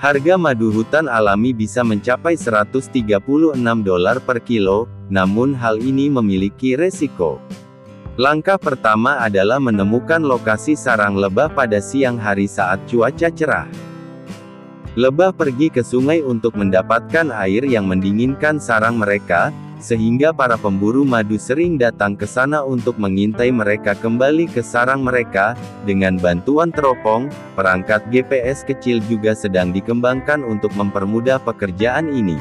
Harga madu hutan alami bisa mencapai $136 per kilo, namun hal ini memiliki resiko. Langkah pertama adalah menemukan lokasi sarang lebah pada siang hari saat cuaca cerah. Lebah pergi ke sungai untuk mendapatkan air yang mendinginkan sarang mereka, sehingga para pemburu madu sering datang ke sana untuk mengintai mereka kembali ke sarang mereka. Dengan bantuan teropong, perangkat GPS kecil juga sedang dikembangkan untuk mempermudah pekerjaan ini.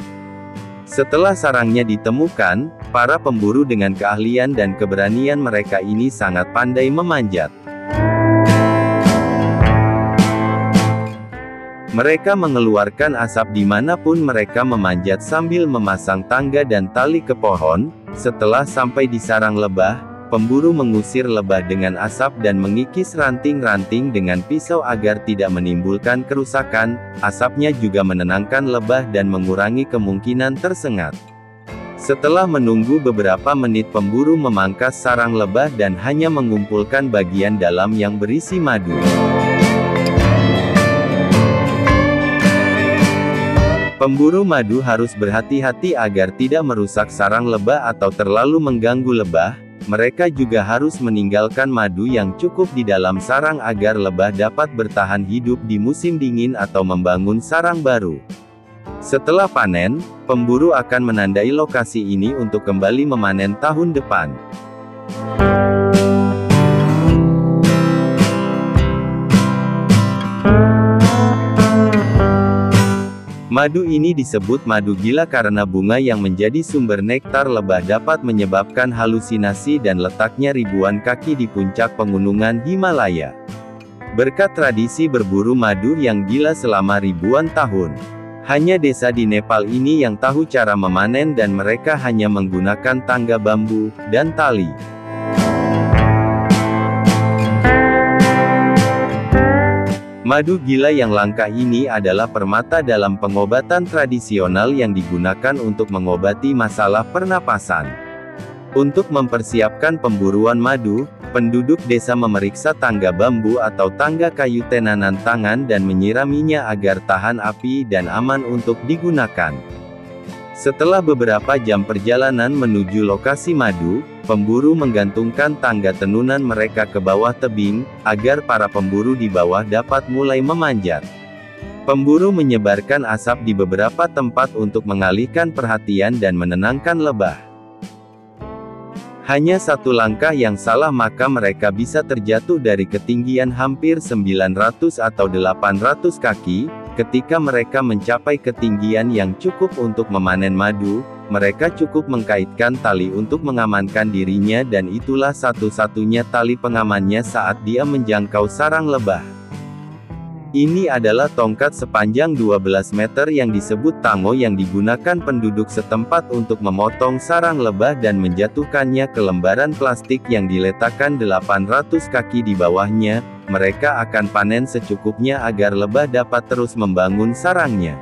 Setelah sarangnya ditemukan, para pemburu dengan keahlian dan keberanian mereka ini sangat pandai memanjat. Mereka mengeluarkan asap dimanapun mereka memanjat sambil memasang tangga dan tali ke pohon. Setelah sampai di sarang lebah, pemburu mengusir lebah dengan asap dan mengikis ranting-ranting dengan pisau agar tidak menimbulkan kerusakan. Asapnya juga menenangkan lebah dan mengurangi kemungkinan tersengat. Setelah menunggu beberapa menit, pemburu memangkas sarang lebah dan hanya mengumpulkan bagian dalam yang berisi madu. Pemburu madu harus berhati-hati agar tidak merusak sarang lebah atau terlalu mengganggu lebah. Mereka juga harus meninggalkan madu yang cukup di dalam sarang agar lebah dapat bertahan hidup di musim dingin atau membangun sarang baru. Setelah panen, pemburu akan menandai lokasi ini untuk kembali memanen tahun depan. Madu ini disebut madu gila karena bunga yang menjadi sumber nektar lebah dapat menyebabkan halusinasi dan letaknya ribuan kaki di puncak pegunungan Himalaya. Berkat tradisi berburu madu yang gila selama ribuan tahun, hanya desa di Nepal ini yang tahu cara memanen dan mereka hanya menggunakan tangga bambu dan tali. Madu gila yang langka ini adalah permata dalam pengobatan tradisional yang digunakan untuk mengobati masalah pernapasan. Untuk mempersiapkan pemburuan madu, penduduk desa memeriksa tangga bambu atau tangga kayu tenanan tangan dan menyiraminya agar tahan api dan aman untuk digunakan. Setelah beberapa jam perjalanan menuju lokasi madu, pemburu menggantungkan tangga tenunan mereka ke bawah tebing, agar para pemburu di bawah dapat mulai memanjat. Pemburu menyebarkan asap di beberapa tempat untuk mengalihkan perhatian dan menenangkan lebah. Hanya satu langkah yang salah maka mereka bisa terjatuh dari ketinggian hampir 900 atau 800 kaki. Ketika mereka mencapai ketinggian yang cukup untuk memanen madu, mereka cukup mengkaitkan tali untuk mengamankan dirinya dan itulah satu-satunya tali pengamannya saat dia menjangkau sarang lebah. Ini adalah tongkat sepanjang 12 meter yang disebut tango yang digunakan penduduk setempat untuk memotong sarang lebah dan menjatuhkannya ke lembaran plastik yang diletakkan 800 kaki di bawahnya. Mereka akan panen secukupnya agar lebah dapat terus membangun sarangnya.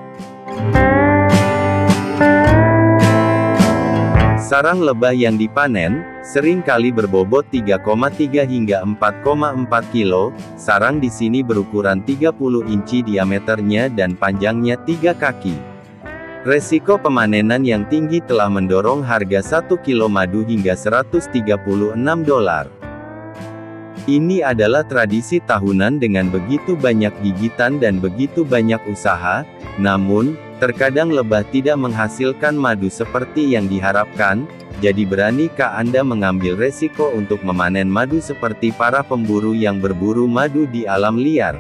Sarang lebah yang dipanen, sering kali berbobot 3,3 hingga 4,4 kilo, sarang di sini berukuran 30 inci diameternya dan panjangnya 3 kaki. Resiko pemanenan yang tinggi telah mendorong harga 1 kilo madu hingga $136. Ini adalah tradisi tahunan dengan begitu banyak gigitan dan begitu banyak usaha, namun, terkadang lebah tidak menghasilkan madu seperti yang diharapkan, jadi beranikah Anda mengambil resiko untuk memanen madu seperti para pemburu yang berburu madu di alam liar?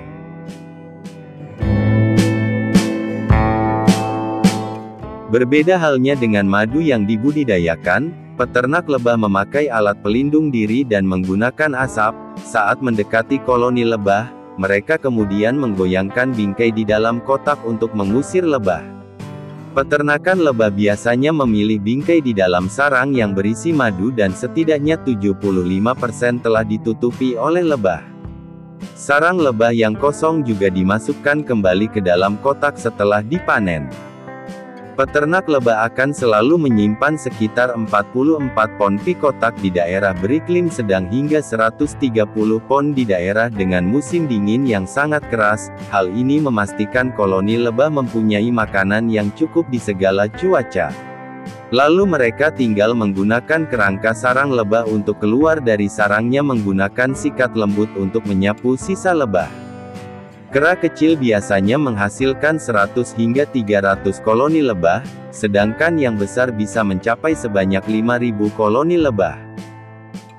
Berbeda halnya dengan madu yang dibudidayakan, peternak lebah memakai alat pelindung diri dan menggunakan asap. Saat mendekati koloni lebah, mereka kemudian menggoyangkan bingkai di dalam kotak untuk mengusir lebah. Peternakan lebah biasanya memilih bingkai di dalam sarang yang berisi madu dan setidaknya 75% telah ditutupi oleh lebah. Sarang lebah yang kosong juga dimasukkan kembali ke dalam kotak setelah dipanen. Peternak lebah akan selalu menyimpan sekitar 44 pon pi kotak di daerah beriklim sedang hingga 130 pon di daerah dengan musim dingin yang sangat keras. Hal ini memastikan koloni lebah mempunyai makanan yang cukup di segala cuaca. Lalu mereka tinggal menggunakan kerangka sarang lebah untuk keluar dari sarangnya menggunakan sikat lembut untuk menyapu sisa lebah. Kera kecil biasanya menghasilkan 100 hingga 300 koloni lebah, sedangkan yang besar bisa mencapai sebanyak 5.000 koloni lebah.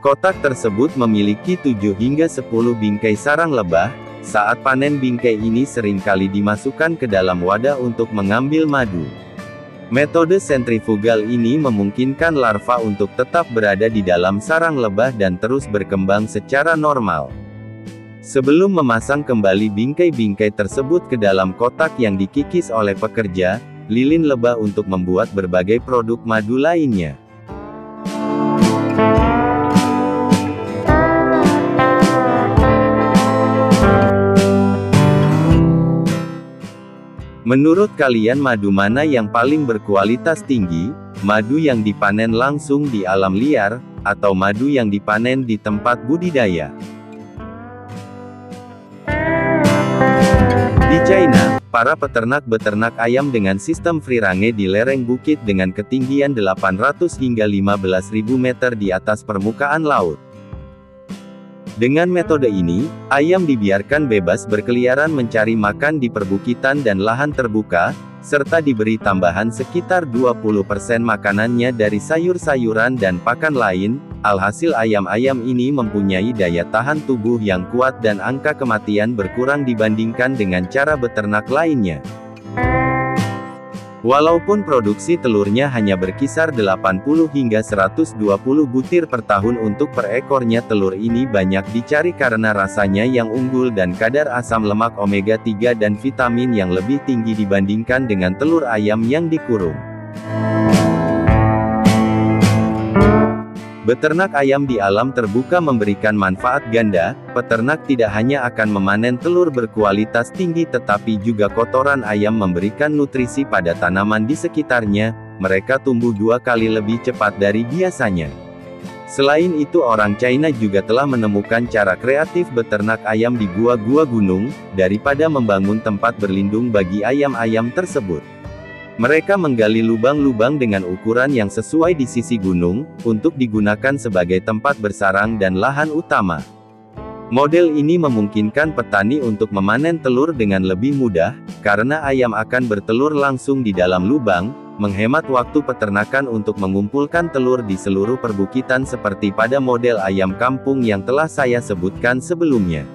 Kotak tersebut memiliki 7 hingga 10 bingkai sarang lebah. Saat panen bingkai ini seringkali dimasukkan ke dalam wadah untuk mengambil madu. Metode sentrifugal ini memungkinkan larva untuk tetap berada di dalam sarang lebah dan terus berkembang secara normal. Sebelum memasang kembali bingkai-bingkai tersebut ke dalam kotak yang dikikis oleh pekerja, lilin lebah untuk membuat berbagai produk madu lainnya. Menurut kalian madu mana yang paling berkualitas tinggi? Madu yang dipanen langsung di alam liar, atau madu yang dipanen di tempat budidaya? Di China, para peternak beternak ayam dengan sistem free range di lereng bukit dengan ketinggian 800 hingga 15.000 meter di atas permukaan laut. Dengan metode ini, ayam dibiarkan bebas berkeliaran mencari makan di perbukitan dan lahan terbuka, serta diberi tambahan sekitar 20% makanannya dari sayur-sayuran dan pakan lain. Alhasil ayam-ayam ini mempunyai daya tahan tubuh yang kuat dan angka kematian berkurang dibandingkan dengan cara beternak lainnya. Walaupun produksi telurnya hanya berkisar 80 hingga 120 butir per tahun untuk per ekornya, telur ini banyak dicari karena rasanya yang unggul dan kadar asam lemak omega 3 dan vitamin yang lebih tinggi dibandingkan dengan telur ayam yang dikurung. Beternak ayam di alam terbuka memberikan manfaat ganda. Peternak tidak hanya akan memanen telur berkualitas tinggi tetapi juga kotoran ayam memberikan nutrisi pada tanaman di sekitarnya. Mereka tumbuh 2 kali lebih cepat dari biasanya. Selain itu orang China juga telah menemukan cara kreatif beternak ayam di gua-gua gunung, daripada membangun tempat berlindung bagi ayam-ayam tersebut. Mereka menggali lubang-lubang dengan ukuran yang sesuai di sisi gunung, untuk digunakan sebagai tempat bersarang dan lahan utama. Model ini memungkinkan petani untuk memanen telur dengan lebih mudah, karena ayam akan bertelur langsung di dalam lubang, menghemat waktu peternakan untuk mengumpulkan telur di seluruh perbukitan seperti pada model ayam kampung yang telah saya sebutkan sebelumnya.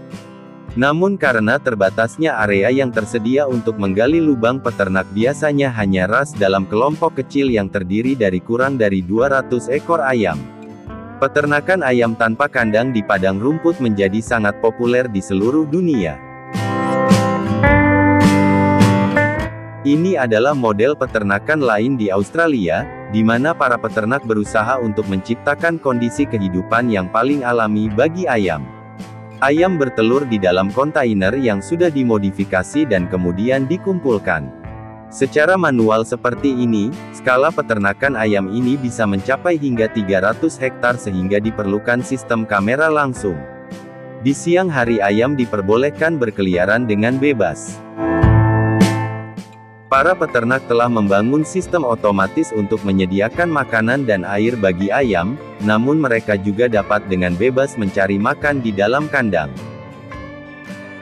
Namun karena terbatasnya area yang tersedia untuk menggali lubang, peternak biasanya hanya ras dalam kelompok kecil yang terdiri dari kurang dari 200 ekor ayam. Peternakan ayam tanpa kandang di padang rumput menjadi sangat populer di seluruh dunia. Ini adalah model peternakan lain di Australia, di mana para peternak berusaha untuk menciptakan kondisi kehidupan yang paling alami bagi ayam. Ayam bertelur di dalam kontainer yang sudah dimodifikasi dan kemudian dikumpulkan secara manual seperti ini. Skala peternakan ayam ini bisa mencapai hingga 300 hektar sehingga diperlukan sistem kamera langsung. Di siang hari ayam diperbolehkan berkeliaran dengan bebas. Para peternak telah membangun sistem otomatis untuk menyediakan makanan dan air bagi ayam, namun mereka juga dapat dengan bebas mencari makan di dalam kandang.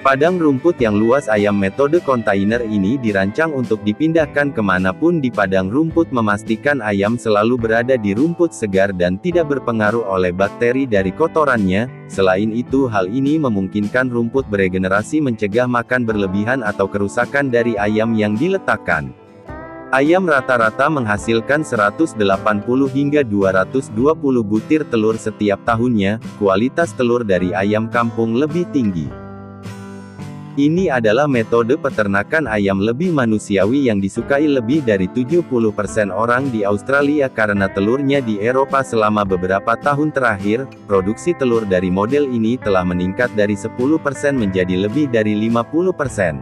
Padang rumput yang luas ayam metode kontainer ini dirancang untuk dipindahkan kemanapun di padang rumput, memastikan ayam selalu berada di rumput segar dan tidak berpengaruh oleh bakteri dari kotorannya. Selain itu, hal ini memungkinkan rumput beregenerasi, mencegah makan berlebihan atau kerusakan dari ayam yang diletakkan. Ayam rata-rata menghasilkan 180 hingga 220 butir telur setiap tahunnya. Kualitas telur dari ayam kampung lebih tinggi. Ini adalah metode peternakan ayam lebih manusiawi yang disukai lebih dari 70% orang di Australia karena telurnya di Eropa. Selama beberapa tahun terakhir, produksi telur dari model ini telah meningkat dari 10% menjadi lebih dari 50%.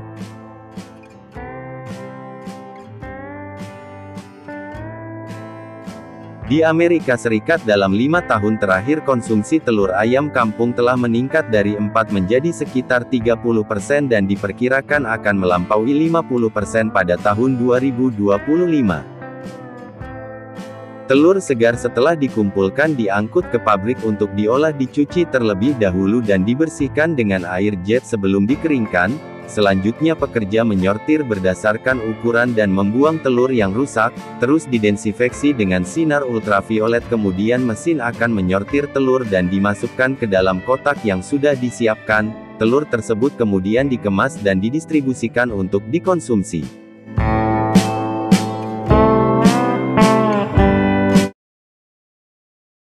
Di Amerika Serikat dalam 5 tahun terakhir konsumsi telur ayam kampung telah meningkat dari 4 menjadi sekitar 30% dan diperkirakan akan melampaui 50% pada tahun 2025. Telur segar setelah dikumpulkan diangkut ke pabrik untuk diolah dicuci terlebih dahulu dan dibersihkan dengan air jet sebelum dikeringkan. Selanjutnya pekerja menyortir berdasarkan ukuran dan membuang telur yang rusak, terus didesinfeksi dengan sinar ultraviolet kemudian mesin akan menyortir telur dan dimasukkan ke dalam kotak yang sudah disiapkan. Telur tersebut kemudian dikemas dan didistribusikan untuk dikonsumsi.